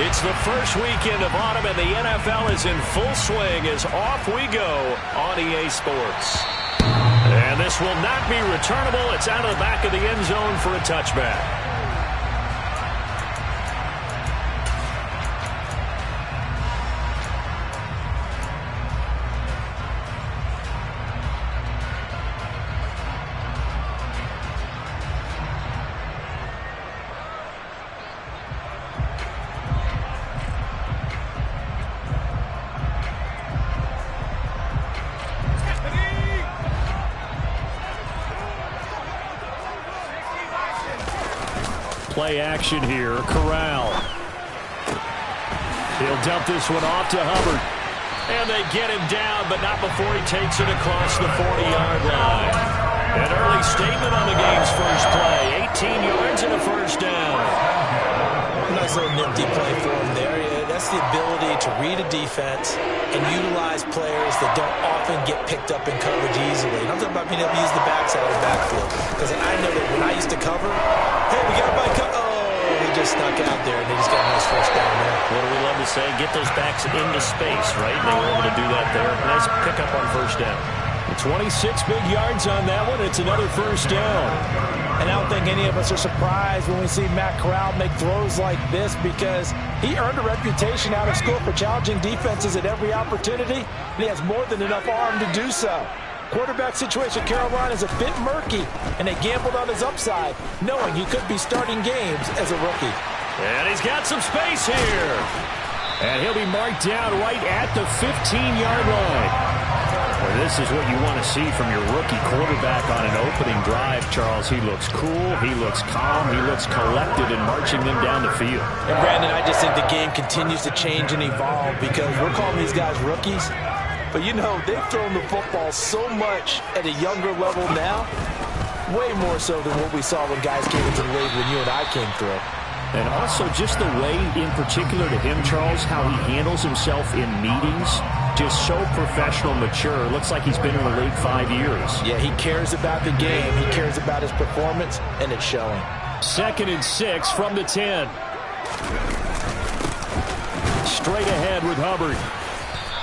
It's the first weekend of autumn, and the NFL is in full swing as off we go on EA Sports. And this will not be returnable. It's out of the back of the end zone for a touchback. Play action here. Corral. He'll dump this one off to Hubbard. And they get him down, but not before he takes it across the 40-yard line. An early statement on the game's first play. 18 yards and a first down. Nice little nifty play for him there. That's the ability to read a defense and utilize players that don't often get picked up in coverage easily. And I'm talking about being able to use the backside of the backfield. Because I know that when I used to cover, hey, we got a bike. Oh, he just snuck out there, and they just got a nice first down there. What do we love to say? Get those backs into space, right? They were able to do that there. Nice pickup on first down. 26 big yards on that one. It's another first down. And I don't think any of us are surprised when we see Matt Corral make throws like this, because he earned a reputation out of school for challenging defenses at every opportunity, and he has more than enough arm to do so. Quarterback situation Carolina is a bit murky, and they gambled on his upside, knowing he could be starting games as a rookie. And he's got some space here. And he'll be marked down right at the 15-yard line. Well, this is what you want to see from your rookie quarterback on an opening drive, Charles. He looks cool, he looks calm, he looks collected in marching them down the field. And Brandon, I just think the game continues to change and evolve, because we're calling these guys rookies. But, you know, they've thrown the football so much at a younger level now, way more so than what we saw when guys came into the league when you and I came through. And also just the way, in particular to him, Charles, how he handles himself in meetings, just so professional, mature. Looks like he's been in the league 5 years. Yeah, he cares about the game. He cares about his performance, and it's showing. 2nd and 6 from the 10. Straight ahead with Hubbard.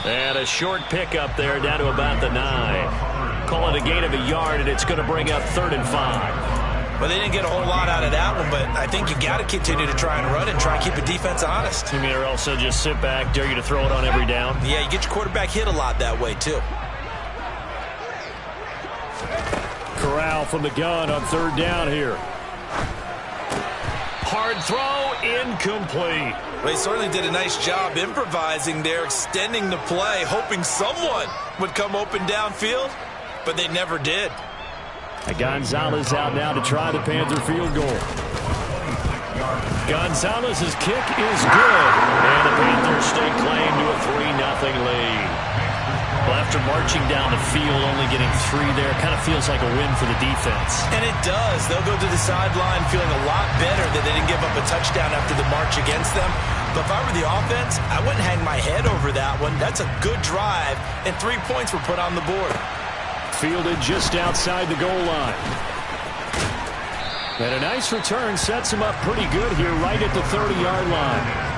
And a short pickup there down to about the 9. Call it a gain of a yard, and it's going to bring up 3rd and 5. Well, they didn't get a whole lot out of that one, but I think you got to continue to try and run and try and keep a defense honest. You mean or also just sit back, dare you to throw it on every down? Yeah, you get your quarterback hit a lot that way, too. Corral from the gun on 3rd down here. Hard throw, incomplete. Well, he certainly did a nice job improvising there, extending the play, hoping someone would come open downfield, but they never did. Gonzalez out now to try the Panther field goal. Gonzalez's kick is good, and the Panthers stake claim to a 3-0 lead. Well, after marching down the field, only getting 3 there, kind of feels like a win for the defense. And it does. They'll go to the sideline feeling a lot better that they didn't give up a touchdown after the march against them. But if I were the offense, I wouldn't hang my head over that one. That's a good drive, and 3 points were put on the board. Fielded just outside the goal line. And a nice return sets him up pretty good here right at the 30-yard line.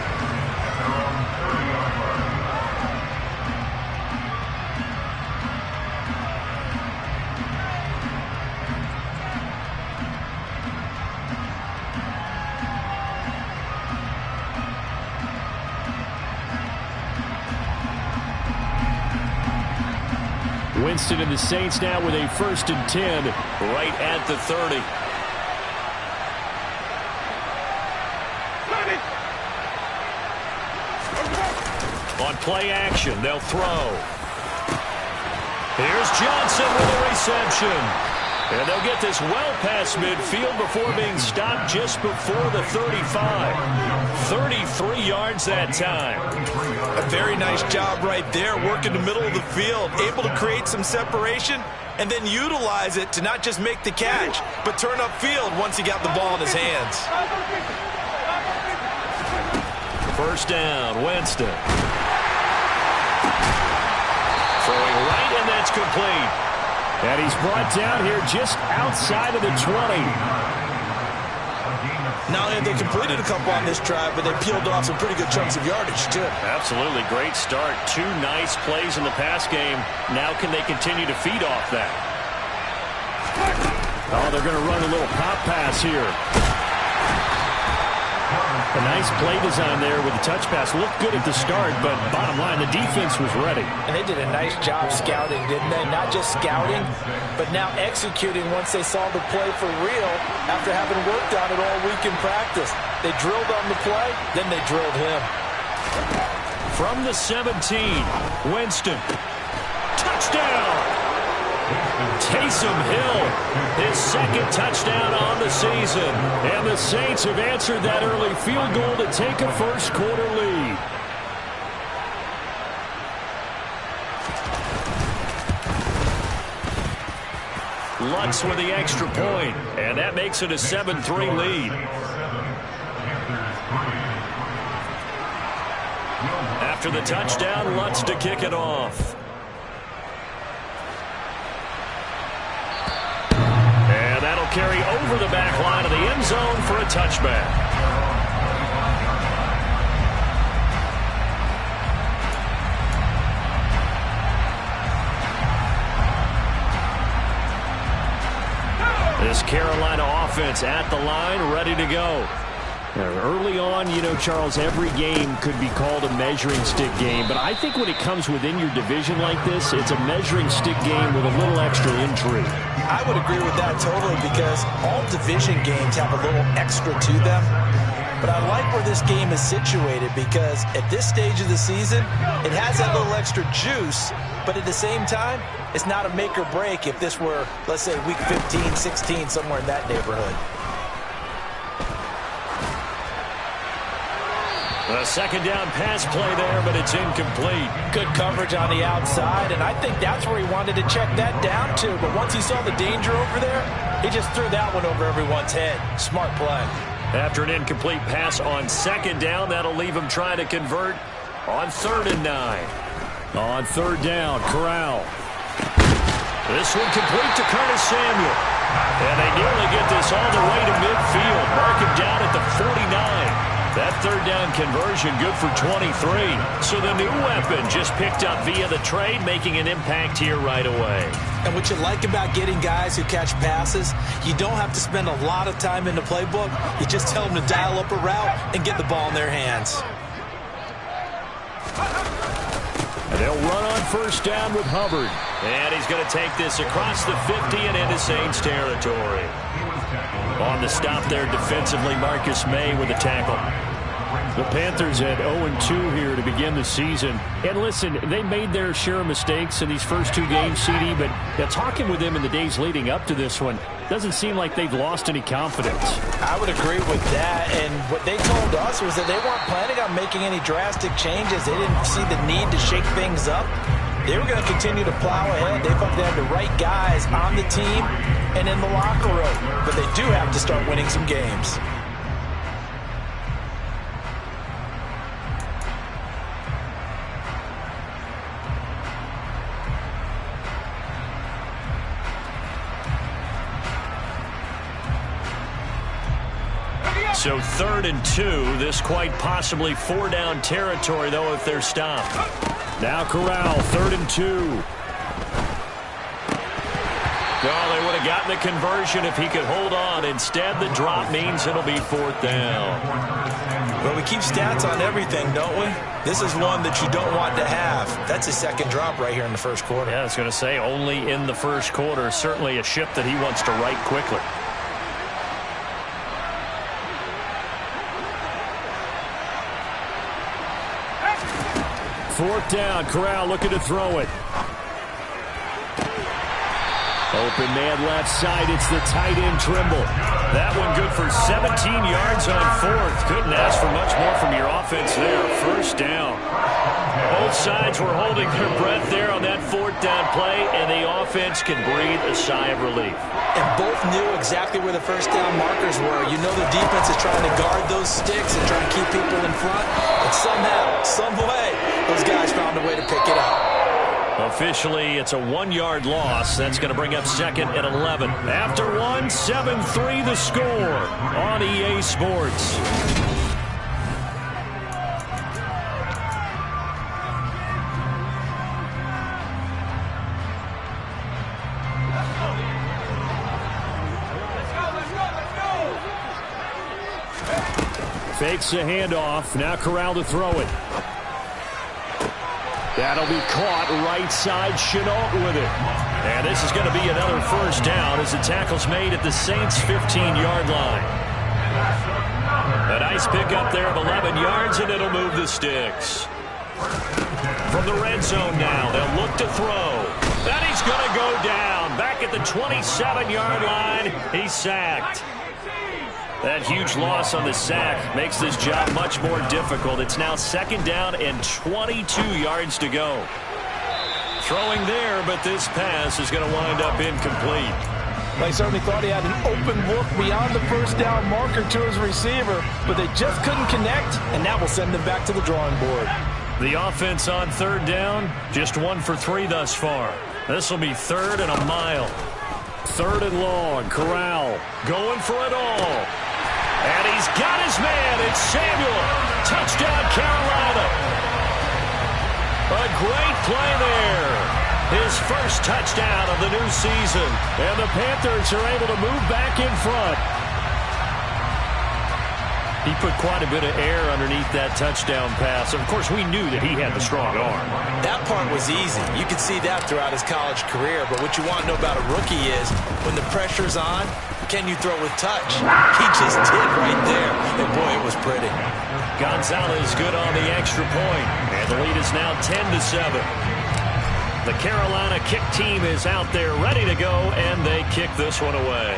Winston and the Saints now with a 1st and 10 right at the 30. On play action, they'll throw. Here's Johnson with a reception. And they'll get this well past midfield before being stopped just before the 35. 33 yards that time. A very nice job right there, working the middle of the field, able to create some separation and then utilize it to not just make the catch, but turn upfield once he got the ball in his hands. 1st down, Winston. Throwing right, and that's complete. And he's brought down here just outside of the 20. Not only have they completed a couple on this drive, but they peeled off some pretty good chunks of yardage, too. Absolutely. Great start. 2 nice plays in the pass game. Now can they continue to feed off that? Oh, they're going to run a little pop pass here. A nice play design there with the touch pass. Looked good at the start, but bottom line, the defense was ready. And they did a nice job scouting, didn't they? Not just scouting, but now executing once they saw the play for real after having worked on it all week in practice. They drilled on the play, then they drilled him. From the 17, Winston. Touchdown! Taysom Hill, his second touchdown on the season. And the Saints have answered that early field goal to take a first-quarter lead. Lutz with the extra point, and that makes it a 7-3 lead. After the touchdown, Lutz to kick it off. That'll carry over the back line of the end zone for a touchback. This Carolina offense at the line, ready to go. Early on, you know, Charles, every game could be called a measuring stick game, but I think when it comes within your division like this, it's a measuring stick game with a little extra intrigue. I would agree with that totally, because all division games have a little extra to them. But I like where this game is situated, because at this stage of the season, it has that little extra juice, but at the same time, it's not a make or break if this were, let's say, week 15, 16, somewhere in that neighborhood. A second down pass play there, but it's incomplete. Good coverage on the outside, and I think that's where he wanted to check that down to. But once he saw the danger over there, he just threw that one over everyone's head. Smart play. After an incomplete pass on second down, that'll leave him trying to convert on 3rd and 9. On 3rd down, Corral. This one complete to Curtis Samuel. And they nearly get this all the way to midfield. Mark him down at the 49. That 3rd down conversion good for 23. So the new weapon just picked up via the trade, making an impact here right away. And what you like about getting guys who catch passes, you don't have to spend a lot of time in the playbook. You just tell them to dial up a route and get the ball in their hands. And they'll run on 1st down with Hubbard. And he's going to take this across the 50 and into Saints territory. On the stop there defensively, Marcus May with a tackle. The Panthers at 0-2 here to begin the season. And listen, they made their share of mistakes in these first 2 games, CD, but talking with them in the days leading up to this one, doesn't seem like they've lost any confidence. I would agree with that, and what they told us was that they weren't planning on making any drastic changes. They didn't see the need to shake things up. They were going to continue to plow ahead. They felt they had the right guys on the team and in the locker room, but they do have to start winning some games. So 3rd and 2, this quite possibly 4-down territory, though, if they're stopped. Now Corral, 3rd and 2. Oh, they would have gotten the conversion if he could hold on. Instead, the drop means it'll be 4th down. Well, we keep stats on everything, don't we? This is one that you don't want to have. That's a second drop right here in the first quarter. Yeah, I was going to say, only in the first quarter. Certainly a ship that he wants to right quickly. Fourth down, Corral looking to throw it. Open man left side, it's the tight end Trimble. That one good for 17 yards on 4th. Couldn't ask for much more from your offense there. 1st down. Both sides were holding their breath there on that 4th down play, and the offense can breathe a sigh of relief. And both knew exactly where the 1st down markers were. You know the defense is trying to guard those sticks and trying to keep people in front. But somehow, some way, those guys found a way to pick it up. Officially, it's a 1-yard loss. That's going to bring up second and 11. After one, 7-3 the score on EA Sports. Fakes the handoff. Now Corral to throw it. That'll be caught right side. Chenault with it. And this is going to be another first down as the tackle's made at the Saints' 15-yard line. A nice pickup there of 11 yards, and it'll move the sticks. From the red zone now, they'll look to throw. And he's going to go down. Back at the 27-yard line, he's sacked. That huge loss on the sack makes this job much more difficult. It's now second down and 22 yards to go. Throwing there, but this pass is going to wind up incomplete. They certainly thought he had an open look beyond the first down marker to his receiver, but they just couldn't connect, and that will send them back to the drawing board. The offense on third down, just 1 for 3 thus far. This will be third and a mile. Third and long. Corral going for it all. And he's got his man. It's Samuel. Touchdown, Carolina. A great play there. His first touchdown of the new season. And the Panthers are able to move back in front. He put quite a bit of air underneath that touchdown pass. Of course, we knew that he had the strong arm. That part was easy. You could see that throughout his college career. But what you want to know about a rookie is when the pressure's on, can you throw with touch? He just did right there. And, boy, it was pretty. Gonzalez good on the extra point. And the lead is now 10-7. The Carolina kick team is out there ready to go, and they kick this one away.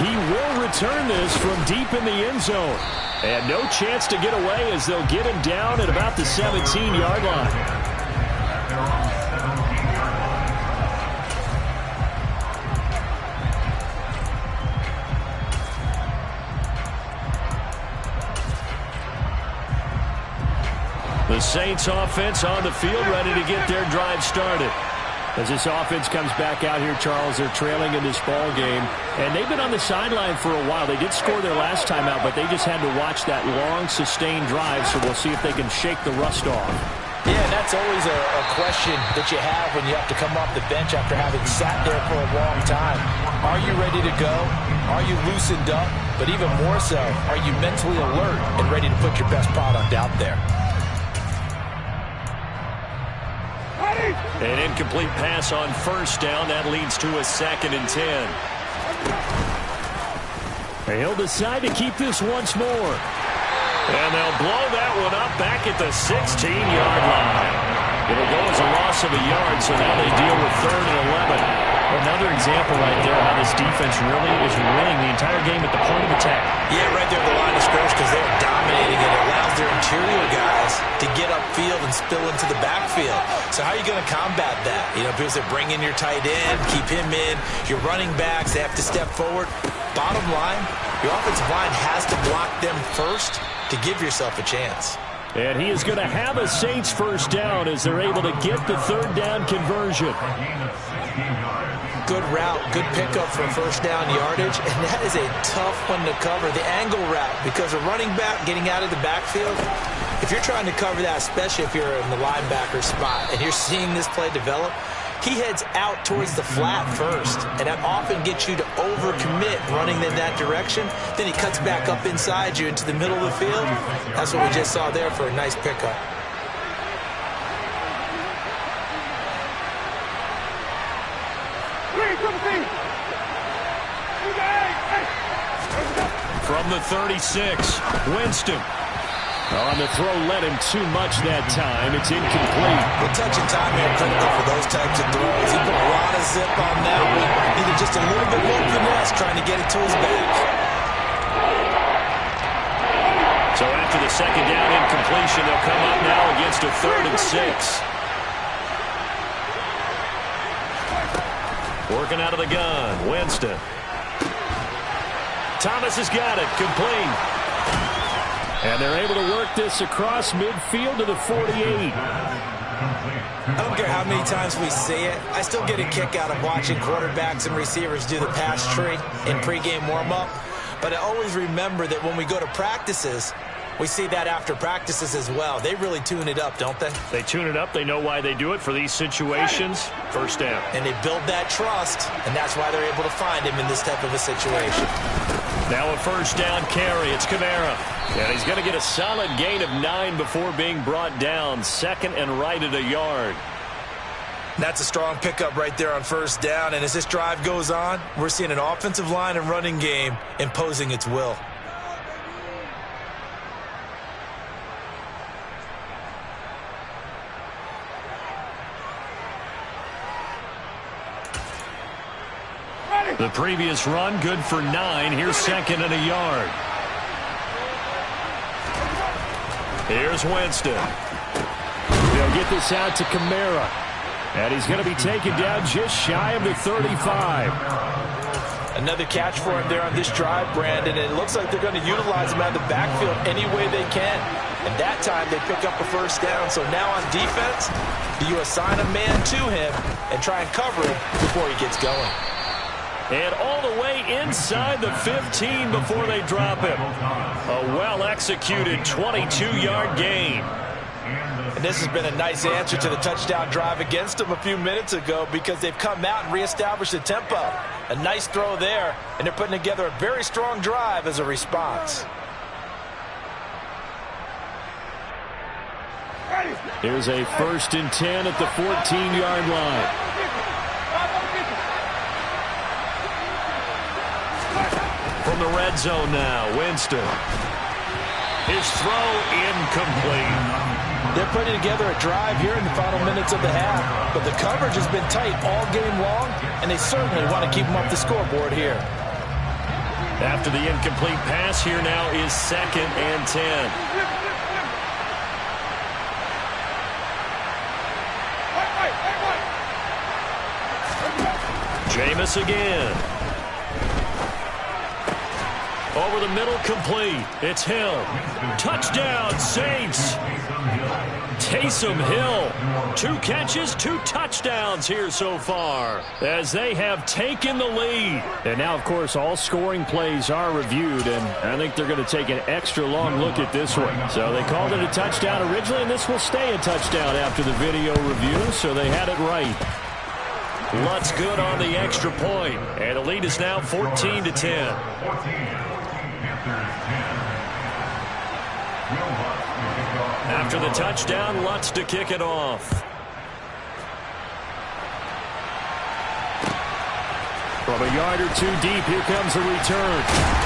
He will return this from deep in the end zone. And no chance to get away as they'll get him down at about the 17-yard line. The Saints offense on the field ready to get their drive started. As this offense comes back out here, Charles, they're trailing in this ball game. And they've been on the sideline for a while. They did score their last time out, but they just had to watch that long, sustained drive. So we'll see if they can shake the rust off. Yeah, that's always a question that you have when you have to come off the bench after having sat there for a long time. Are you ready to go? Are you loosened up? But even more so, are you mentally alert and ready to put your best product out there? An incomplete pass on first down. That leads to a 2nd and 10. He'll decide to keep this once more. And they'll blow that one up back at the 16-yard line. It'll go as a loss of a yard, so now they deal with 3rd and 11. Another example right there how this defense really is winning the entire game at the point of attack. Yeah, right there at the line of scrimmage because they're dominating it. It allows their interior guys to get upfield and spill into the backfield. So how are you going to combat that? You know, because they bring in your tight end, keep him in. Your running backs, they have to step forward. Bottom line, your offensive line has to block them first to give yourself a chance. And he is going to have a Saints first down as they're able to get the 3rd down conversion. Good route, good pickup for first down yardage, and that is a tough one to cover, the angle route, because a running back getting out of the backfield, if you're trying to cover that, especially if you're in the linebacker spot and you're seeing this play develop, he heads out towards the flat first, and that often gets you to overcommit running in that direction. Then he cuts back up inside you into the middle of the field. That's what we just saw there for a nice pickup. From the 36, Winston. On the throw, led him too much that time. It's incomplete. The touch and time are critical for those types of throws. He put a lot of zip on that one. Needed just a little bit more finesse trying to get it to his back. So after the 2nd down incompletion, they'll come up now against a 3rd and 6. Working out of the gun, Winston. Thomas has got it, complete. And they're able to work this across midfield to the 48. I don't care how many times we see it. I still get a kick out of watching quarterbacks and receivers do the pass tree in pregame warm-up. But I always remember that when we go to practices, we see that after practices as well. They really tune it up, don't they? They tune it up. They know why they do it for these situations. First down. And they build that trust, and that's why they're able to find him in this type of a situation. Now a first down carry. It's Kamara. And he's going to get a solid gain of 9 before being brought down. Second and right at a yard. That's a strong pickup right there on first down. And as this drive goes on, we're seeing an offensive line and running game imposing its will. The previous run, good for 9. Here's second and a yard. Here's Winston. They'll get this out to Kamara. And he's going to be taken down just shy of the 35. Another catch for him there on this drive, Brandon. And it looks like they're going to utilize him out of the backfield any way they can. And that time they pick up a first down. So now on defense, you assign a man to him and try and cover him before he gets going. And all the way inside the 15 before they drop him. A well-executed 22-yard gain. And this has been a nice answer to the touchdown drive against them a few minutes ago because they've come out and reestablished the tempo. A nice throw there, and they're putting together a very strong drive as a response. Here's a 1st and 10 at the 14-yard line. From the red zone now, Winston. His throw incomplete. They're putting together a drive here in the final minutes of the half, but the coverage has been tight all game long, and they certainly want to keep them up the scoreboard here. After the incomplete pass, here now is 2nd and 10. Jameis again. Over the middle, complete. It's Hill. Touchdown, Saints. Taysom Hill. 2 catches, 2 touchdowns here so far as they have taken the lead. And now, of course, all scoring plays are reviewed, and I think they're going to take an extra long look at this one. So they called it a touchdown originally, and this will stay a touchdown after the video review, so they had it right. Lutz good on the extra point, and the lead is now 14-10. After the touchdown, Lutz to kick it off. From a yard or 2 deep, here comes a return.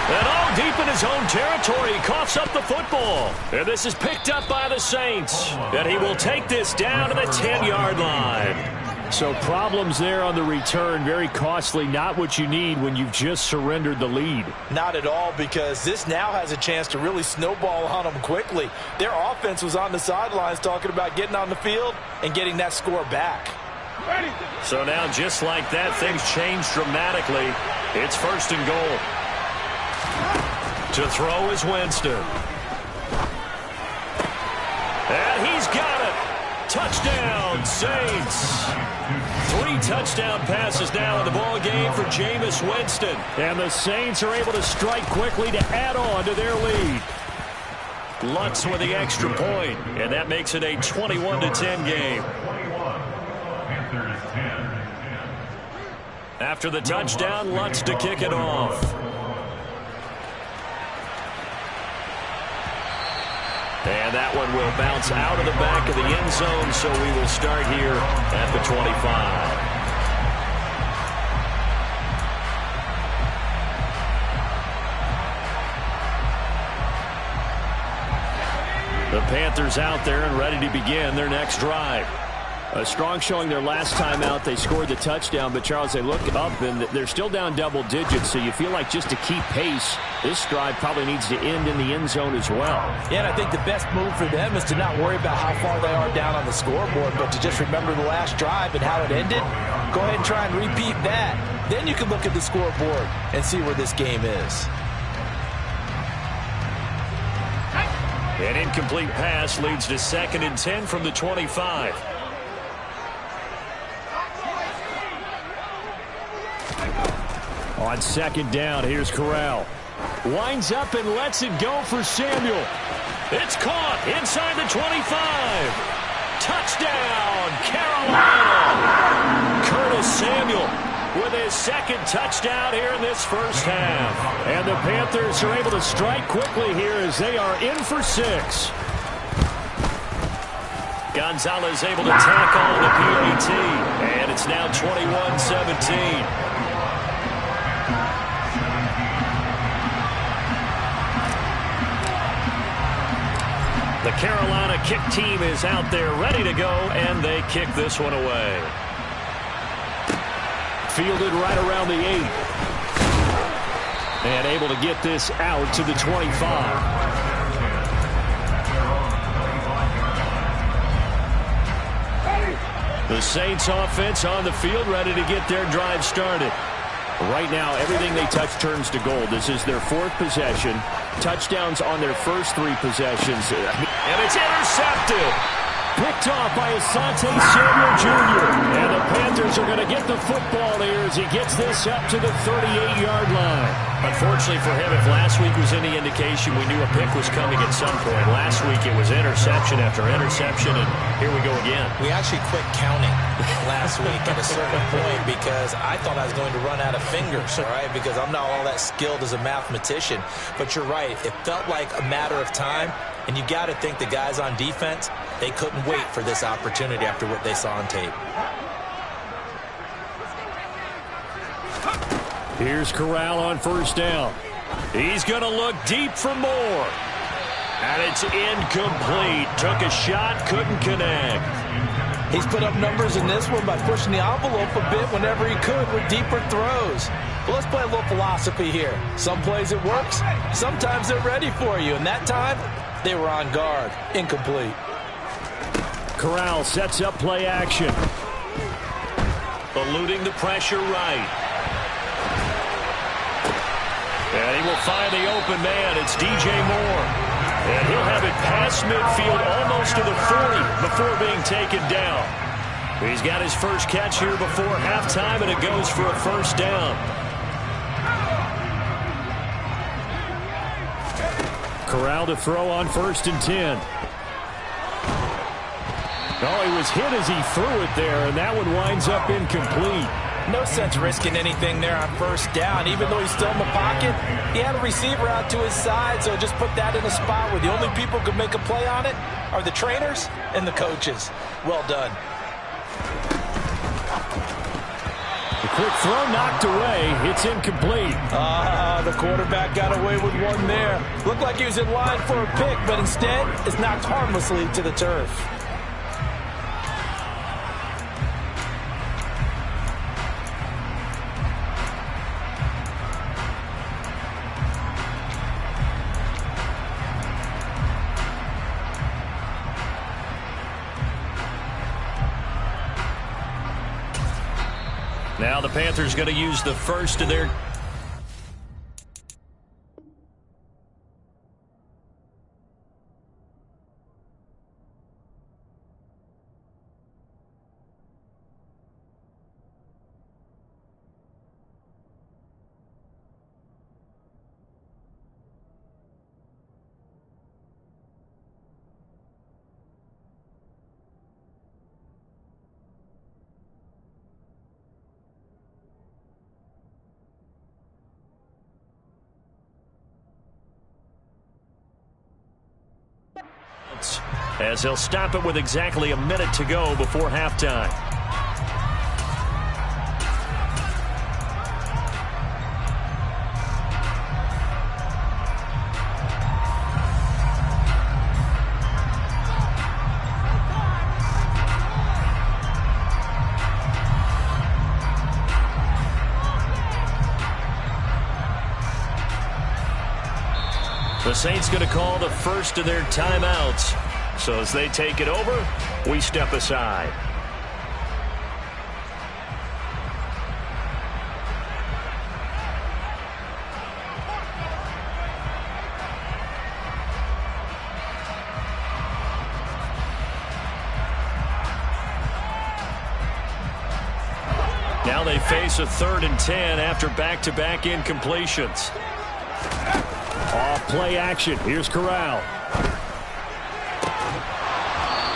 And all deep in his own territory, he coughs up the football. And this is picked up by the Saints. And he will take this down to the 10-yard line. So problems there on the return, very costly, not what you need when you've just surrendered the lead. Not at all, because this now has a chance to really snowball on them quickly. Their offense was on the sidelines talking about getting on the field and getting that score back. So now just like that, things change dramatically. It's 1st and goal. To throw is Winston. And he's got it. Touchdown, Saints. 3 touchdown passes now in the ball game for Jameis Winston. And the Saints are able to strike quickly to add on to their lead. Lutz with the extra point, and that makes it a 21-10 game. After the touchdown, Lutz to kick it off. And that one will bounce out of the back of the end zone, so we will start here at the 25. The Panthers out there and ready to begin their next drive. A strong showing their last time out. They scored the touchdown, but, Charles, they look up, and they're still down double digits, so you feel like just to keep pace, this drive probably needs to end in the end zone as well. Yeah, and I think the best move for them is to not worry about how far they are down on the scoreboard, but to just remember the last drive and how it ended. Go ahead and try and repeat that. Then you can look at the scoreboard and see where this game is. An incomplete pass leads to 2nd and 10 from the 25. On 2nd down, here's Corral. Winds up and lets it go for Samuel. It's caught inside the 25. Touchdown, Carolina. Curtis Samuel with his 2nd touchdown here in this first half. And the Panthers are able to strike quickly here as they are in for 6. Gonzalez able to tack on the PAT. And it's now 21-17. The Carolina kick team is out there ready to go, and they kick this one away. Fielded right around the 8. And able to get this out to the 25. The Saints offense on the field ready to get their drive started. Right now, everything they touch turns to gold. This is their 4th possession. Touchdowns on their first 3 possessions. And it's intercepted. Picked off by Asante Samuel Jr. And the Panthers are going to get the football here as he gets this up to the 38-yard line. Unfortunately for him, if last week was any indication, we knew a pick was coming at some point. Last week it was interception after interception, and here we go again. We actually quit counting last week at a certain point because I thought I was going to run out of fingers, all right, because I'm not all that skilled as a mathematician. But you're right. It felt like a matter of time, and you got to think the guys on defense, they couldn't wait for this opportunity after what they saw on tape. Here's Corral on 1st down. He's going to look deep for more. And it's incomplete. Took a shot, couldn't connect. He's put up numbers in this one by pushing the envelope a bit whenever he could with deeper throws. But let's play a little philosophy here. Some plays it works, sometimes they're ready for you. And that time, they were on guard. Incomplete. Corral sets up play action. Eluding the pressure right. And he will find the open man. It's DJ Moore. And he'll have it past midfield almost to the 40 before being taken down. He's got his first catch here before halftime, and it goes for a 1st down. Corral to throw on 1st and 10. Oh, he was hit as he threw it there, and that one winds up incomplete. No sense risking anything there on 1st down. Even though he's still in the pocket, he had a receiver out to his side, so just put that in a spot where the only people who can make a play on it are the trainers and the coaches. Well done. The quick throw knocked away. It's incomplete. The quarterback got away with one there. Looked like he was in line for a pick, but instead it's knocked harmlessly to the turf. Now the Panthers going to use the first of their... as they'll stop it with exactly a minute to go before halftime. The Saints going to call the first of their timeouts. So as they take it over, we step aside. Now they face a 3rd and 10 after back-to-back incompletions. Off play action. Here's Corral.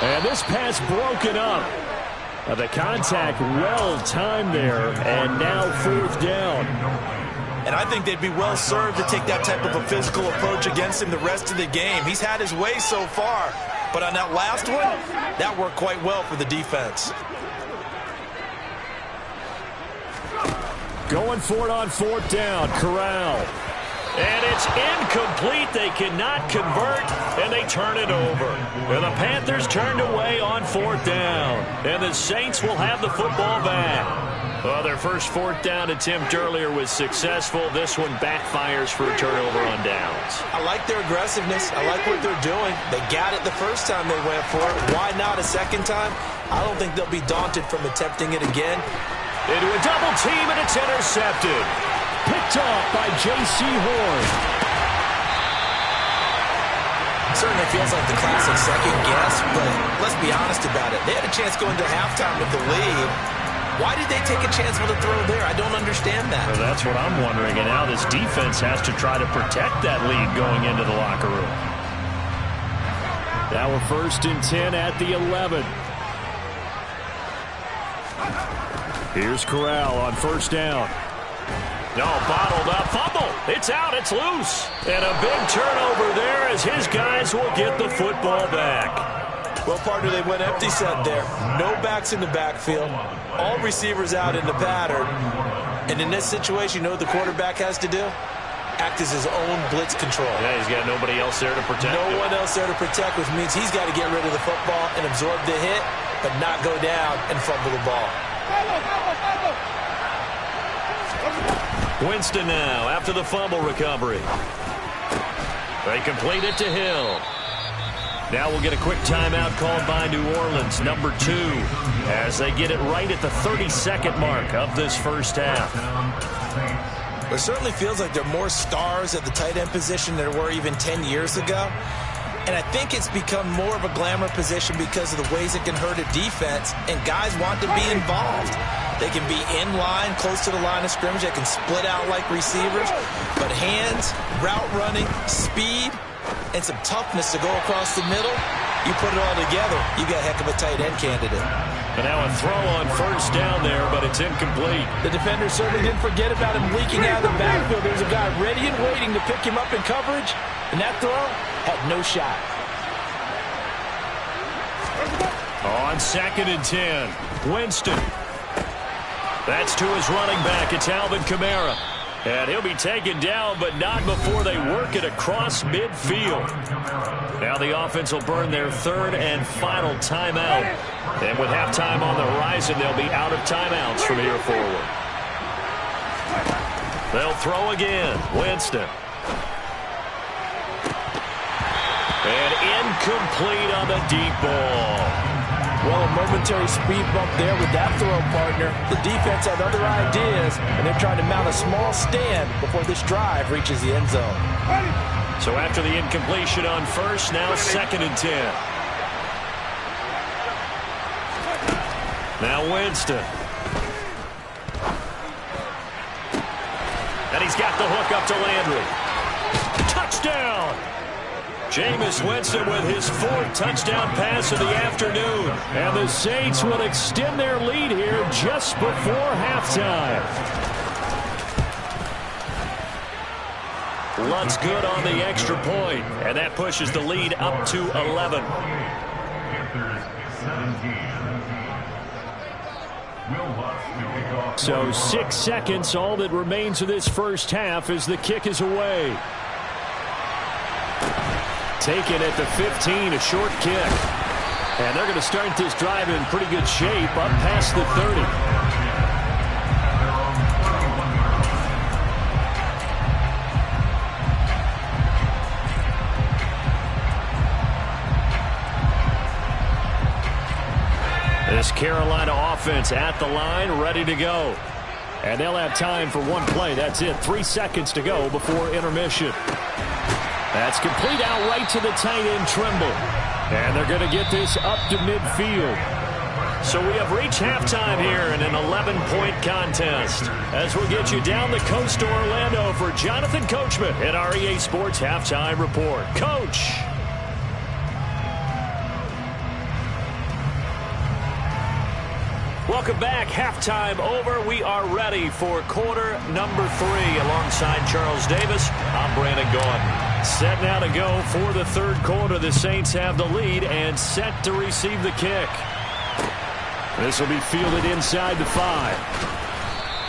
And this pass broken up. The contact well timed there, and now 4th down. And I think they'd be well served to take that type of a physical approach against him the rest of the game. He's had his way so far, but on that last one, that worked quite well for the defense. Going for it on 4th down, Corral. And it's incomplete. They cannot convert, and they turn it over. And the Panthers turned away on 4th down. And the Saints will have the football back. Well, their first 4th down attempt earlier was successful. This one backfires for a turnover on downs. I like their aggressiveness. I like what they're doing. They got it the first time they went for it. Why not a second time? I don't think they'll be daunted from attempting it again. Into a double team, and it's intercepted. Picked off by J.C. Horn. Certainly feels like the classic second guess, but let's be honest about it. They had a chance going to halftime with the lead. Why did they take a chance with a throw there? I don't understand that. Well, that's what I'm wondering, and now this defense has to try to protect that lead going into the locker room. Now we're 1st and 10 at the 11. Here's Corral on 1st down. No, bottled up, fumble. It's out, it's loose. And a big turnover there as his guys will get the football back. Well, partner, they went empty set there. No backs in the backfield. All receivers out in the pattern. And in this situation, you know what the quarterback has to do? Act as his own blitz control. Yeah, he's got nobody else there to protect him. No one else there to protect, which means he's got to get rid of the football and absorb the hit, but not go down and fumble the ball. Winston now after the fumble recovery. They complete it to Hill. Now we'll get a quick timeout called by New Orleans, number 2, as they get it right at the 32nd mark of this first half. It certainly feels like there are more stars at the tight end position than there were even 10 years ago. And I think it's become more of a glamour position because of the ways it can hurt a defense, and guys want to be involved. They can be in line, close to the line of scrimmage. They can split out like receivers. But hands, route running, speed, and some toughness to go across the middle, you put it all together, you got a heck of a tight end candidate. But now a throw on 1st down there, but it's incomplete. The defender certainly didn't forget about him leaking out of the backfield. There's a guy ready and waiting to pick him up in coverage, and that throw had no shot. On 2nd and 10, Winston. That's to his running back. It's Alvin Kamara. And he'll be taken down, but not before they work it across midfield. Now the offense will burn their 3rd and final timeout. And with halftime on the horizon, they'll be out of timeouts from here forward. They'll throw again. Winston. And incomplete on the deep ball. Well, a momentary speed bump there with that throw, partner. The defense had other ideas, and they're trying to mount a small stand before this drive reaches the end zone. So after the incompletion on 1st, now 2nd and 10. Now Winston. And he's got the hook up to Landry. Touchdown! Jameis Winston with his 4th touchdown pass of the afternoon. And the Saints will extend their lead here just before halftime. Luntz good on the extra point, and that pushes the lead up to 11. So 6 seconds, all that remains of this first half as the kick is away. Taken at the 15, a short kick. And they're going to start this drive in pretty good shape, up past the 30. This Carolina offense at the line, ready to go. And they'll have time for one play. That's it. 3 seconds to go before intermission. That's complete out right to the tight end, Trimble. And they're going to get this up to midfield. So we have reached halftime here in an 11-point contest. As we'll get you down the coast to Orlando for Jonathan Coachman at our EA Sports Halftime Report. Coach. Welcome back. Halftime over. We are ready for quarter number 3 alongside Charles Davis. I'm Brandon Gaudin. Set now to go for the third quarter. The Saints have the lead and set to receive the kick. This will be fielded inside the 5.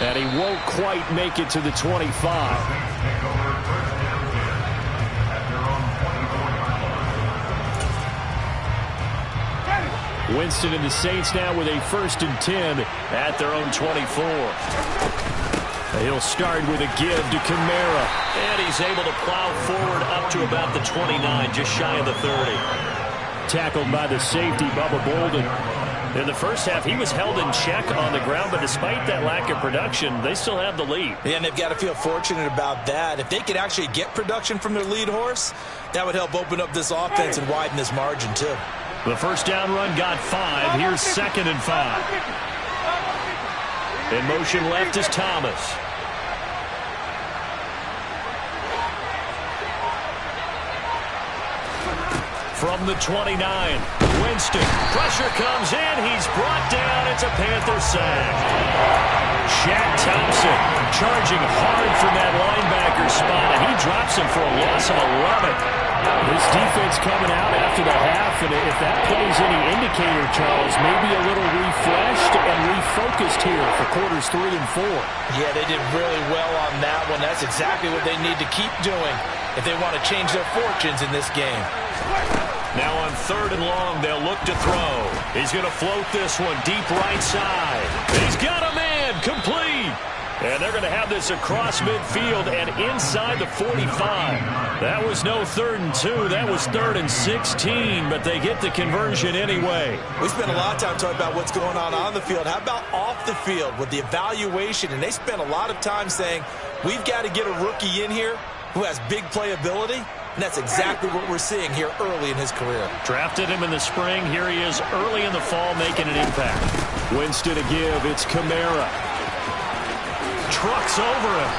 And he won't quite make it to the 25. Winston and the Saints now with a 1st and 10 at their own 24. He'll start with a give to Kamara. And he's able to plow forward up to about the 29, just shy of the 30. Tackled by the safety, Bubba Bolden. In the first half, he was held in check on the ground, but despite that lack of production, they still have the lead. Yeah, and they've got to feel fortunate about that. If they could actually get production from their lead horse, that would help open up this offense and widen this margin, too. The first down run got 5. Here's 2nd and 5. In motion left is Thomas. From the 29, Winston. Pressure comes in. He's brought down. It's a Panther sack. Shaq Thompson charging hard from that linebacker spot, and he drops him for a loss of 11. This defense coming out after the half, and if that plays any indicator, Charles, maybe a little refreshed and refocused here for quarters 3 and 4. Yeah, they did really well on that one. That's exactly what they need to keep doing if they want to change their fortunes in this game. Now on 3rd and long, they'll look to throw. He's going to float this one deep right side. He's got a man, complete. And they're going to have this across midfield and inside the 45. That was no 3rd and 2. That was 3rd and 16, but they get the conversion anyway. We spent a lot of time talking about what's going on the field. How about off the field with the evaluation? And they spent a lot of time saying, we've got to get a rookie in here who has big playability. And that's exactly what we're seeing here early in his career. Drafted him in the spring. Here he is early in the fall making an impact. Winston to give. It's Kamara. Trucks over him.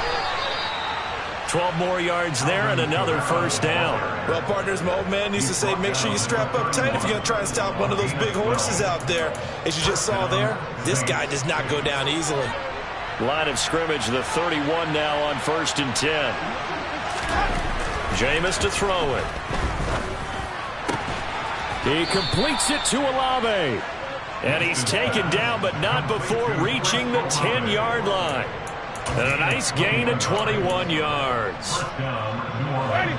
12 more yards there and another first down. Well, partners, my old man used to say, make sure you strap up tight if you're going to try and stop one of those big horses out there. As you just saw there, this guy does not go down easily. Line of scrimmage, the 31 now on 1st and 10. Jameis to throw it. He completes it to Olave. And he's taken down, but not before reaching the 10-yard line. And a nice gain of 21 yards.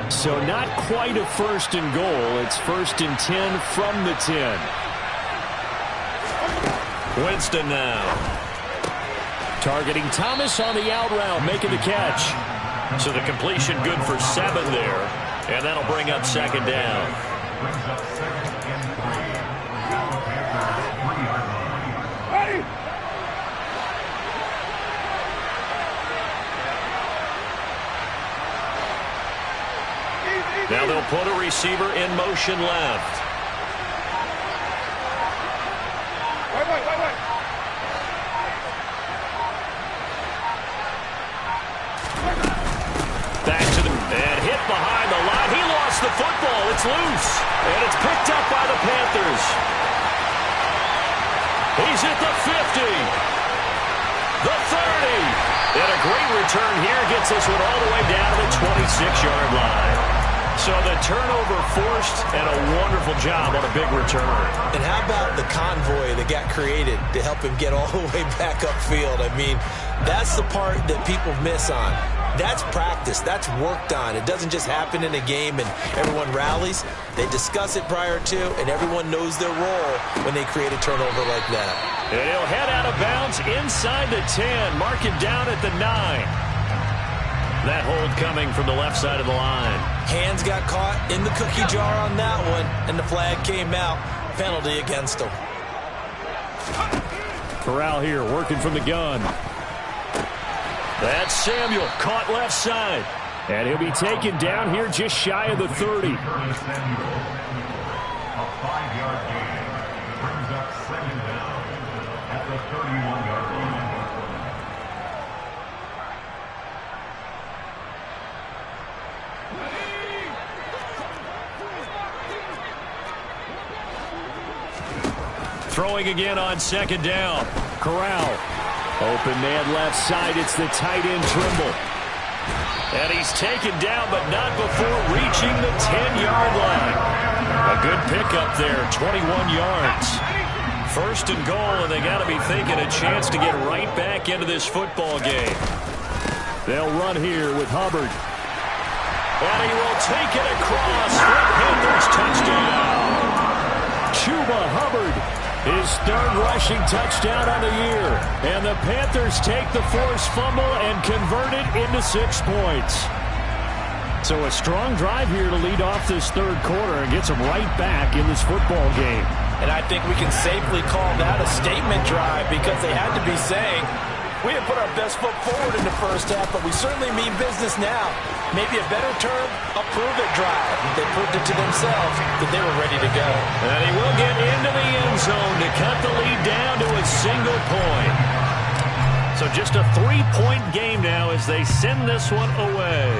So not quite a 1st and goal. It's 1st and 10 from the 10. Winston now. Targeting Thomas on the out route, making the catch. So the completion good for 7 there. And that'll bring up 2nd down. Now they'll put a receiver in motion left. Back to the and hit behind the line. He lost the football. It's loose. And it's picked up by the Panthers. He's at the 50. The 30. And a great return here gets this one all the way down to the 26-yard line. So the turnover forced and a wonderful job on a big return. And how about the convoy that got created to help him get all the way back upfield? I mean, that's the part that people miss on. That's practice. That's worked on. It doesn't just happen in a game and everyone rallies. They discuss it prior to, and everyone knows their role when they create a turnover like that. And he'll head out of bounds inside the 10. Mark him down at the 9. That hold coming from the left side of the line. Hands got caught in the cookie jar on that one, and the flag came out. Penalty against him. Corral here working from the gun. That's Samuel caught left side. And he'll be taken down here just shy of the 30. A 5-yard gain brings up 2nd down. Throwing again on second down. Corral. Open man left side. It's the tight end Trimble. And he's taken down, but not before reaching the 10-yard line. A good pickup there, 21 yards. First and goal, and they got to be thinking a chance to get right back into this football game. They'll run here with Hubbard. And he will take it across for a Panthers touchdown. Chuba Hubbard. His third rushing touchdown on the year. And the Panthers take the forced fumble and convert it into 6 points. So a strong drive here to lead off this third quarter and gets them right back in this football game. And I think we can safely call that a statement drive because they had to be saying, we didn't put our best foot forward in the first half, but we certainly mean business now. Maybe a better term, a prove-it drive. They proved it to themselves that they were ready to go. And he will get into the end zone to cut the lead down to a single point. So just a 3-point game now as they send this one away.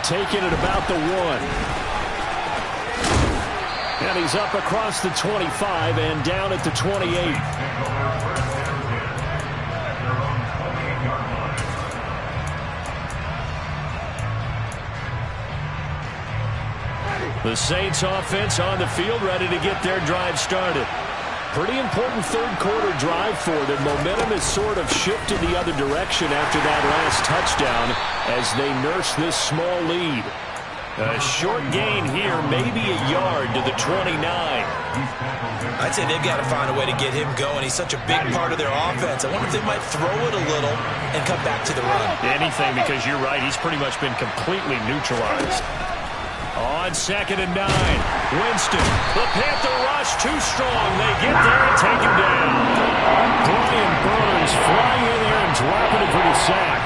Taking it about the 1. And he's up across the 25 and down at the 28. The Saints offense on the field ready to get their drive started. Pretty important third quarter drive for them. Momentum has sort of shifted the other direction after that last touchdown as they nurse this small lead. A short gain here, maybe a yard to the 29. I'd say they've got to find a way to get him going. He's such a big part of their offense. I wonder if they might throw it a little and come back to the run. Anything, because you're right. He's pretty much been completely neutralized. On 2nd and 9, Winston. The Panther rush too strong. They get there and take him down. Brian Burns flying in there and dropping it for the sack.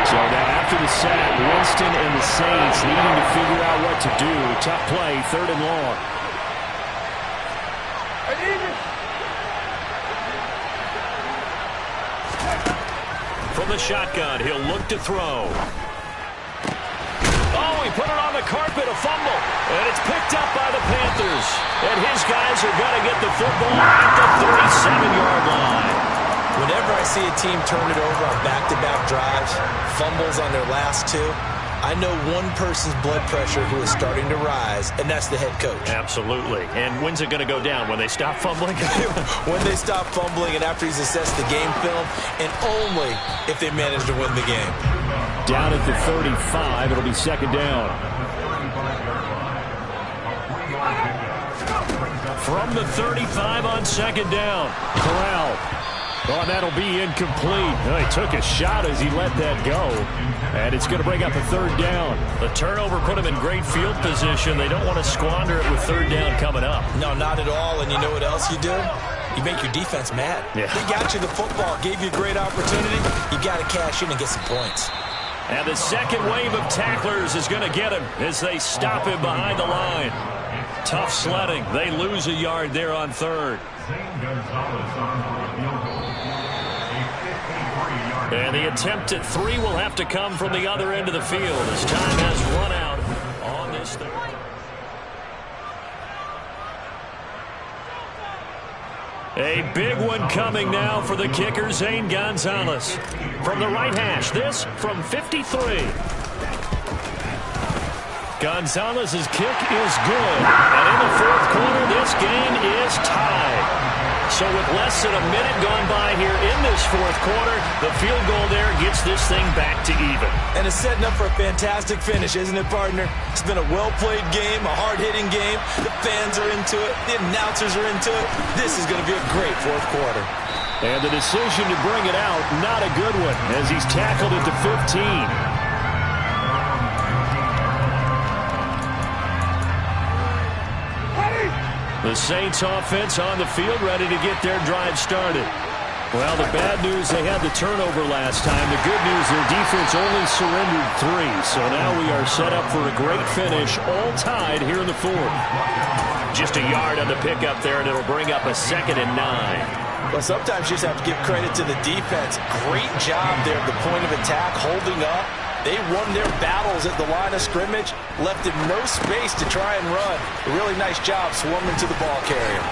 So now after the sack, Winston and the Saints needing to figure out what to do. Tough play, 3rd and long. From the shotgun, he'll look to throw. Oh, he put it on the carpet, a fumble. And it's picked up by the Panthers. And his guys are going to get the football at the 37-yard line. Whenever I see a team turn it over on back-to-back drives, fumbles on their last 2, I know one person's blood pressure who is starting to rise, and that's the head coach. Absolutely. And when's it going to go down? When they stop fumbling? When they stop fumbling and after he's assessed the game film, and only if they manage to win the game. Down at the 35, it'll be 2nd down. From the 35 on 2nd down, Corral. Oh, that'll be incomplete. He took a shot as he let that go. And it's going to bring up a 3rd down. The turnover put him in great field position. They don't want to squander it with 3rd down coming up. No, not at all. And you know what else you do? You make your defense mad. Yeah. They got you the football, gave you a great opportunity. You got to cash in and get some points. And the second wave of tacklers is going to get him as they stop him behind the line. Tough sledding. They lose a yard there on 3rd. And the attempt at 3 will have to come from the other end of the field as time has run out on this thing. A big one coming now for the kicker, Zane Gonzalez. From the right hash, this from 53. Gonzalez's kick is good. And in the 4th quarter, this game is tied. So with less than a minute gone by here in this 4th quarter, the field goal there gets this thing back to even. And it's setting up for a fantastic finish, isn't it, partner? It's been a well-played game, a hard-hitting game. The fans are into it. The announcers are into it. This is going to be a great 4th quarter. And the decision to bring it out, not a good one, as he's tackled at the 15. The Saints offense on the field ready to get their drive started. Well, the bad news, they had the turnover last time. The good news, their defense only surrendered 3. So now we are set up for a great finish, all tied here in the fourth. Just a yard on the pickup there, and it'll bring up a 2nd and 9. Well, sometimes you just have to give credit to the defense. Great job there at the point of attack, holding up. They won their battles at the line of scrimmage, left him no space to try and run. A really nice job swarming to the ball carrier.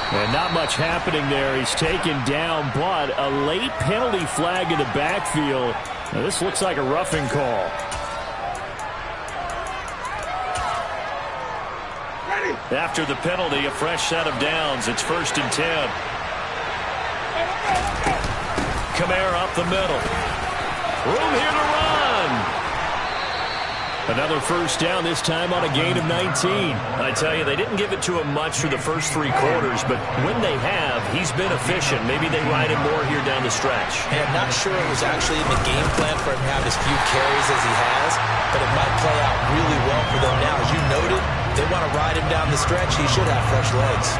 And not much happening there. He's taken down, but a late penalty flag in the backfield. Now, this looks like a roughing call. After the penalty, a fresh set of downs. It's 1st and 10. Kamara up the middle. Room here to run. Another first down, this time on a gain of 19. I tell you, they didn't give it to him much through the first 3 quarters, but when they have, he's been efficient. Maybe they ride him more here down the stretch. And I'm not sure it was actually in the game plan for him to have as few carries as he has, but it might play out really well for them now. As you noted, they want to ride him down the stretch. He should have fresh legs.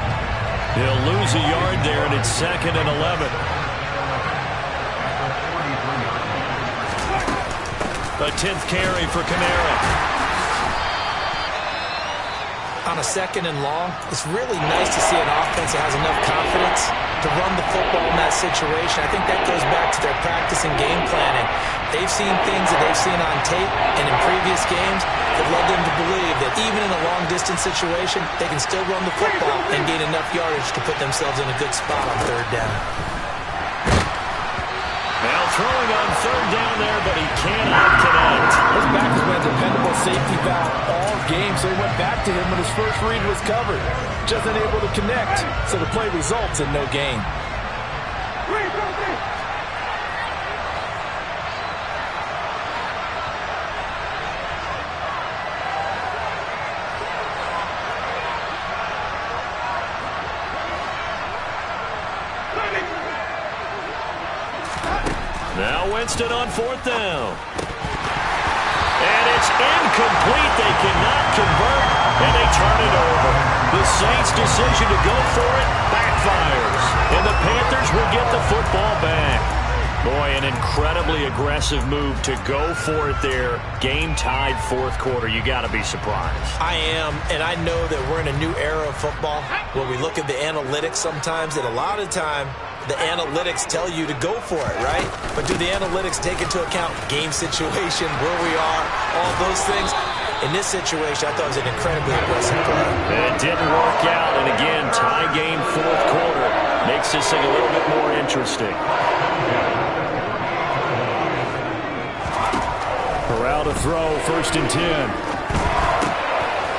He'll lose a yard there, and it's 2nd and 11. A 10th carry for Kamara. On a 2nd and long, it's really nice to see an offense that has enough confidence to run the football in that situation. I think that goes back to their practice and game planning. They've seen things that they've seen on tape and in previous games that led them to believe that even in a long-distance situation, they can still run the football and gain enough yardage to put themselves in a good spot on 3rd down. Now throwing on 3rd down there, but he cannot connect. This back has been a dependable safety valve all game, so he went back to him when his first read was covered. Just unable to connect, so the play results in no gain. Now Winston on 4th down. And it's incomplete. They cannot convert, and they turn it over. The Saints' decision to go for it backfires, and the Panthers will get the football back. Boy, an incredibly aggressive move to go for it there. Game-tied 4th quarter. You got to be surprised. I am, and I know that we're in a new era of football where we look at the analytics sometimes, and a lot of the time, the analytics tell you to go for it, right? But do the analytics take into account game situation, where we are, all those things? In this situation, I thought it was an incredibly aggressive play. It didn't work out, and again, tie game 4th quarter makes this thing a little bit more interesting. Corral to throw, 1st and 10.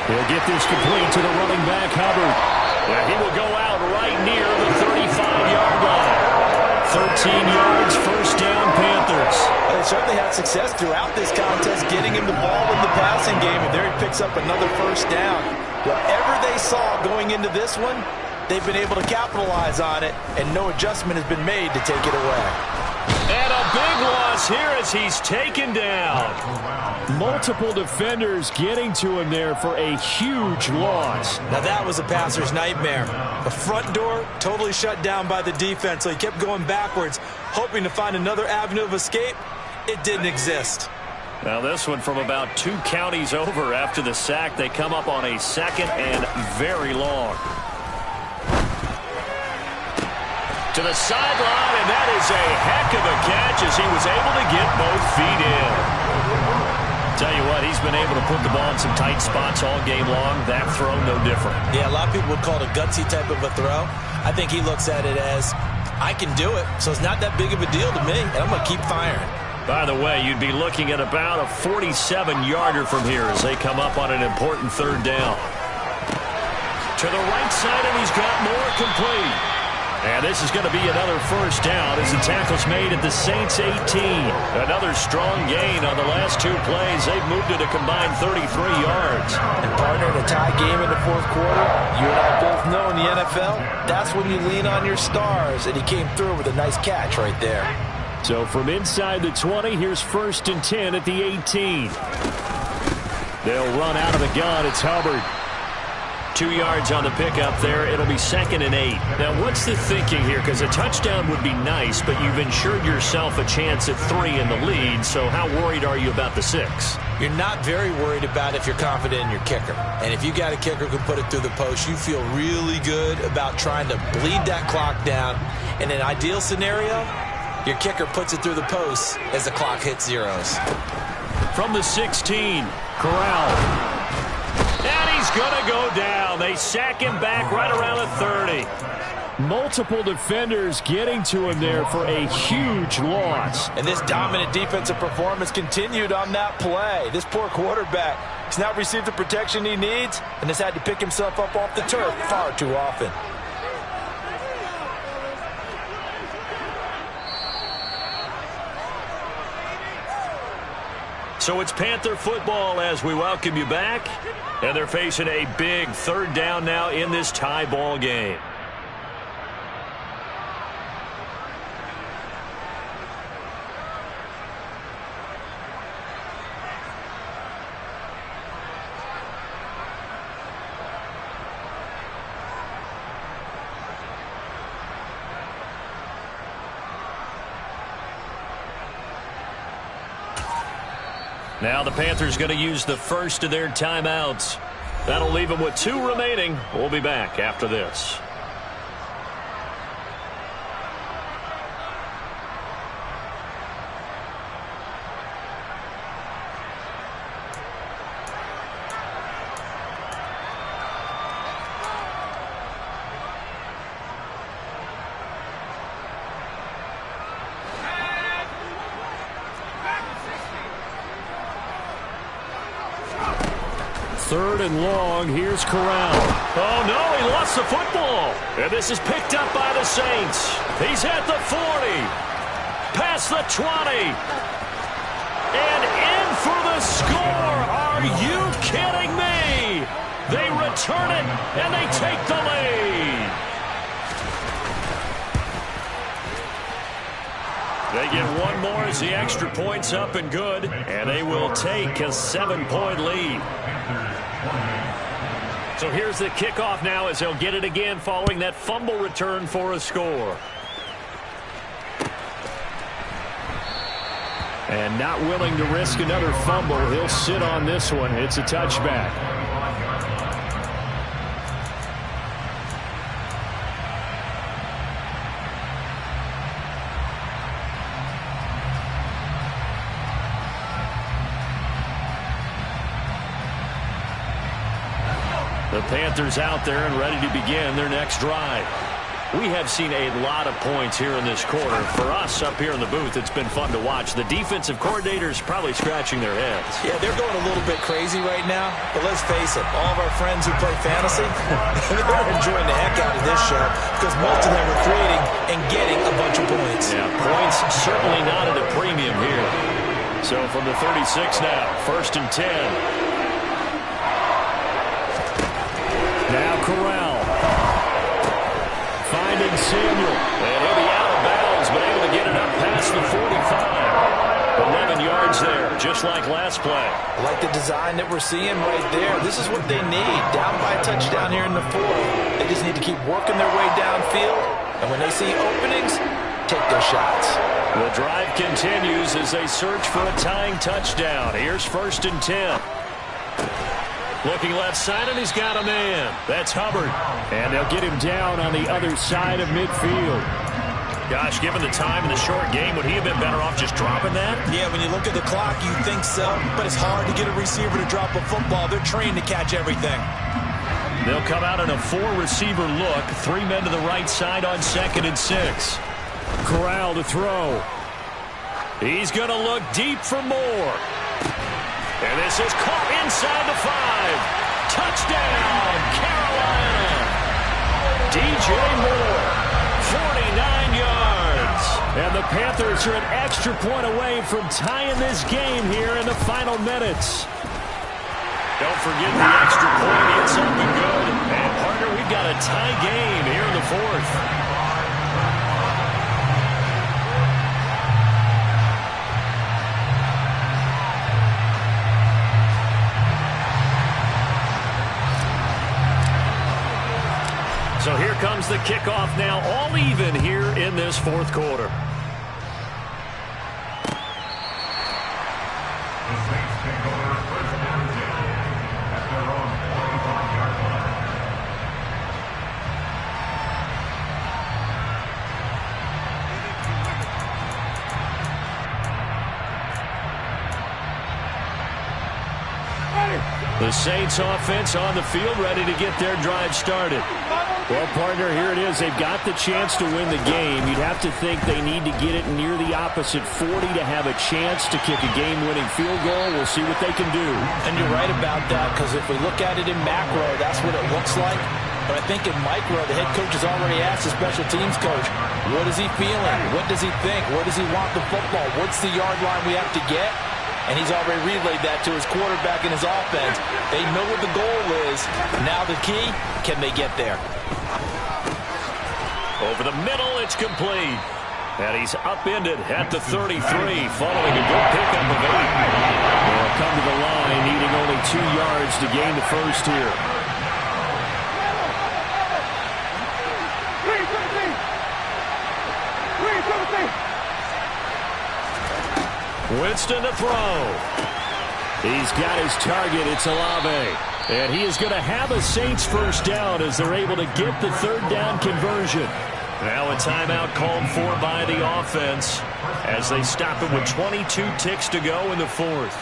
He'll get this complete to the running back, Hubbard. Yeah, he will go out right near the 35-yard line. 13 yards, 1st down, Panthers. They certainly had success throughout this contest getting him the ball in the passing game, and there he picks up another 1st down. Whatever they saw going into this one, they've been able to capitalize on it, and no adjustment has been made to take it away. And a big loss here as he's taken down. Multiple defenders getting to him there for a huge loss. Now that was a passer's nightmare. The front door totally shut down by the defense, so he kept going backwards, hoping to find another avenue of escape. It didn't exist. Now this one from about 2 counties over after the sack. They come up on a 2nd and very long. To the sideline, and that is a heck of a catch as he was able to get both feet in. Tell you what, he's been able to put the ball in some tight spots all game long. That throw, no different. Yeah, a lot of people would call it a gutsy type of a throw. I think he looks at it as, I can do it, so it's not that big of a deal to me, and I'm going to keep firing. By the way, you'd be looking at about a 47-yarder from here as they come up on an important 3rd down. To the right side, and he's got more complete. And this is going to be another 1st down as the tackle's made at the Saints 18. Another strong gain on the last 2 plays. They've moved it a combined 33 yards. And partner, in a tie game in the 4th quarter, you and I both know in the NFL, that's when you lean on your stars. And he came through with a nice catch right there. So from inside the 20, here's 1st and 10 at the 18. They'll run out of the gun. It's Hubbard. 2 yards on the pickup there. It'll be 2nd and 8. Now, what's the thinking here? Because a touchdown would be nice, but you've ensured yourself a chance at 3 in the lead, so how worried are you about the 6? You're not very worried about if you're confident in your kicker. And if you got a kicker who can put it through the post, you feel really good about trying to bleed that clock down. In an ideal scenario, your kicker puts it through the post as the clock hits zeros. From the 16, Corral. And he's going to go down. They sack him back right around the 30. Multiple defenders getting to him there for a huge loss. And this dominant defensive performance continued on that play. This poor quarterback has not received the protection he needs and has had to pick himself up off the turf far too often. So it's Panther football as we welcome you back. And they're facing a big 3rd down now in this tie ball game. Now the Panthers going to use the first of their timeouts. That'll leave them with 2 remaining. We'll be back after this. Third and long. Here's Corral. Oh, no, he lost the football. And this is picked up by the Saints. He's at the 40. Past the 20. And in for the score. Are you kidding me? They return it, and they take the lead. They get one more as the extra point's up and good. And they will take a 7-point lead. So here's the kickoff now as they'll get it again following that fumble return for a score. And not willing to risk another fumble, he'll sit on this one. It's a touchback. The Panthers out there and ready to begin their next drive. We have seen a lot of points here in this quarter. For us up here in the booth, it's been fun to watch. The defensive coordinators probably scratching their heads. Yeah, they're going a little bit crazy right now. But let's face it, all of our friends who play fantasy, they're enjoying the heck out of this show because most of them are creating and getting a bunch of points. Yeah, points certainly not at a premium here. So from the 36 now, 1st and 10. Now Corral. Finding Samuel. And he'll be out of bounds, but able to get it up past the 45. 11 yards there, just like last play. I like the design that we're seeing right there. This is what they need. Down by a touchdown here in the 4th. They just need to keep working their way downfield. And when they see openings, take those shots. The drive continues as they search for a tying touchdown. Here's 1st and 10. Looking left side, and he's got a man. That's Hubbard. And they'll get him down on the other side of midfield. Gosh, given the time in the short game, would he have been better off just dropping that? Yeah, when you look at the clock, you think so. But it's hard to get a receiver to drop a football. They're trained to catch everything. They'll come out in a 4-receiver look. 3 men to the right side on 2nd and 6. Corral to throw. He's going to look deep for more. And this is caught inside the 5. Touchdown, Carolina. DJ Moore, 49 yards. And the Panthers are an extra point away from tying this game here in the final minutes. Don't forget the extra point. It's up and good. And, partner, we've got a tie game here in the 4th. the kickoff now, all even here in this fourth quarter. The Saints offense on the field, ready to get their drive started. Well, partner, here it is. They've got the chance to win the game. You'd have to think they need to get it near the opposite 40 to have a chance to kick a game-winning field goal. We'll see what they can do. And you're right about that, because if we look at it in macro, that's what it looks like. But I think in micro, the head coach has already asked the special teams coach, what is he feeling? What does he think? Where does he want the football? What's the yard line we have to get? And he's already relayed that to his quarterback and his offense. They know what the goal is. Now the key, can they get there? Over the middle, it's complete. And he's upended at the 33, following a good pickup of 8. They'll come to the line, needing only 2 yards to gain the first here. Winston to throw. He's got his target. It's Olave. And he is going to have a Saints first down as they're able to get the third down conversion. Now a timeout called for by the offense as they stop it with 22 ticks to go in the fourth.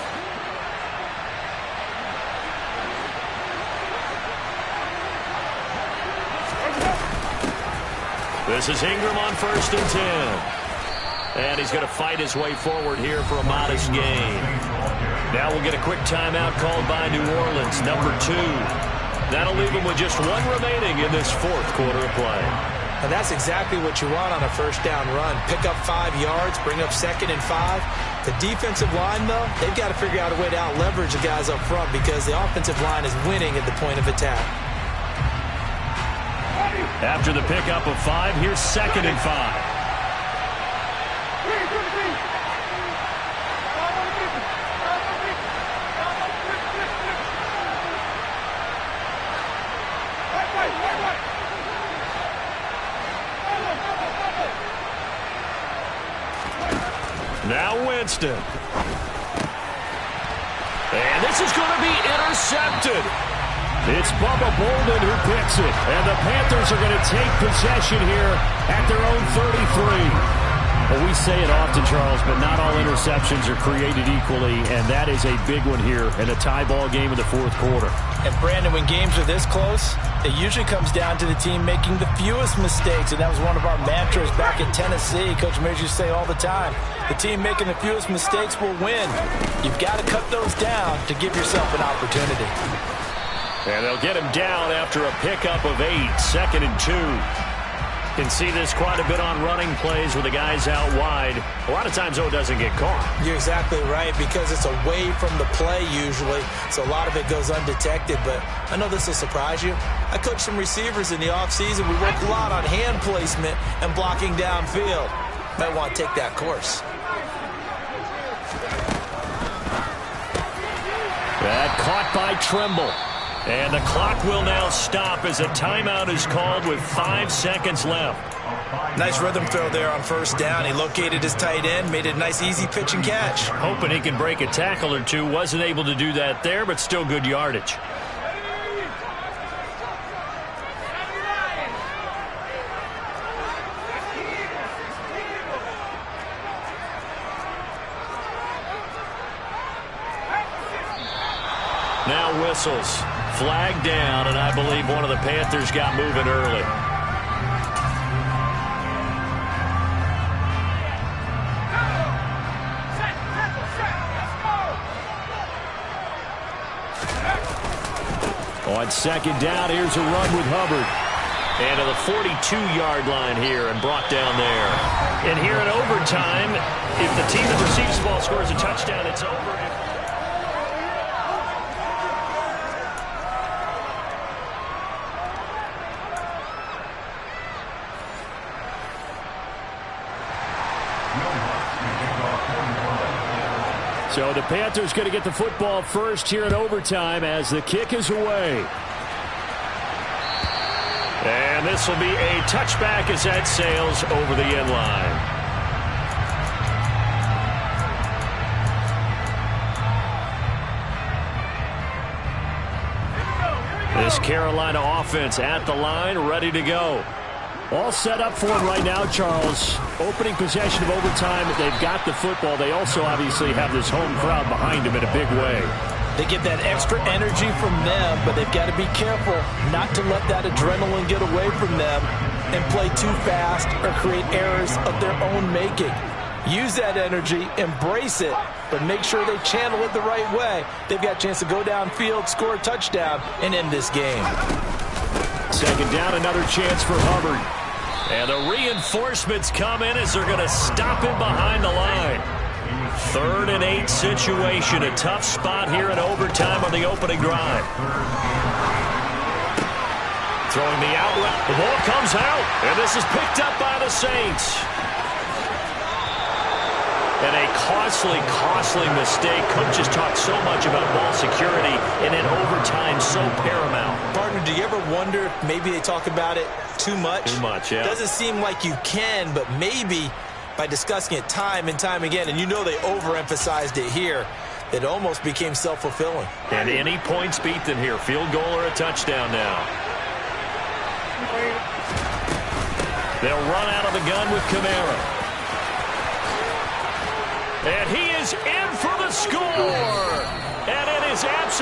This is Ingram on 1st and 10. And he's going to fight his way forward here for a modest gain. Now we'll get a quick timeout called by New Orleans, number 2. That'll leave him with just 1 remaining in this fourth quarter of play. And that's exactly what you want on a first down run. Pick up 5 yards, bring up 2nd and 5. The defensive line, though, they've got to figure out a way to out-leverage the guys up front because the offensive line is winning at the point of attack. After the pickup of 5, here's 2nd and 5. Now Winston. And this is going to be intercepted. It's Bubba Bolden who picks it. And the Panthers are going to take possession here at their own 33. Well, we say it often, Charles, but not all interceptions are created equally, and that is a big one here in a tie ball game in the fourth quarter. And, Brandon, when games are this close, it usually comes down to the team making the fewest mistakes, and that was one of our mantras back in Tennessee. Coach Major used to say all the time, the team making the fewest mistakes will win. You've got to cut those down to give yourself an opportunity. And they'll get him down after a pickup of 8, 2nd and 2. Can see this quite a bit on running plays with the guys out wide. A lot of times, though, it doesn't get caught. You're exactly right, because it's away from the play usually, so a lot of it goes undetected. But I know this will surprise you. I coached some receivers in the offseason. We worked a lot on hand placement and blocking downfield. Might want to take that course. That caught by Trimble. And the clock will now stop as a timeout is called with 5 seconds left. Nice rhythm throw there on first down. He located his tight end, made it a nice easy pitch and catch. Hoping he can break a tackle or two. Wasn't able to do that there, but still good yardage. Now whistles. Flag down, and I believe one of the Panthers got moving early. On 2nd down, here's a run with Hubbard. And to the 42-yard line here and brought down there. And here in overtime, if the team that receives the ball scores a touchdown, it's over. So the Panthers going to get the football first here in overtime as the kick is away. And this will be a touchback as that sails over the end line. This Carolina offense at the line, ready to go. All set up for them right now, Charles. Opening possession of overtime. They've got the football. They also obviously have this home crowd behind them in a big way. They get that extra energy from them, but they've got to be careful not to let that adrenaline get away from them and play too fast or create errors of their own making. Use that energy, embrace it, but make sure they channel it the right way. They've got a chance to go downfield, score a touchdown, and end this game. Second down, another chance for Hubbard. And the reinforcements come in as they're going to stop him behind the line. 3rd and 8 situation. A tough spot here in overtime on the opening drive. Throwing the out route. The ball comes out, and this is picked up by the Saints. And a costly mistake. Coach just talked so much about ball security, and in overtime, so paramount. Partner, do you ever wonder if maybe they talk about it too much? Too much, yeah. Doesn't seem like you can, but maybe by discussing it time and time again, and you know they overemphasized it here, it almost became self-fulfilling. And any points beaten here, field goal or a touchdown now. They'll run out of the gun with Kamara. And he is in for the score. And it is absolutely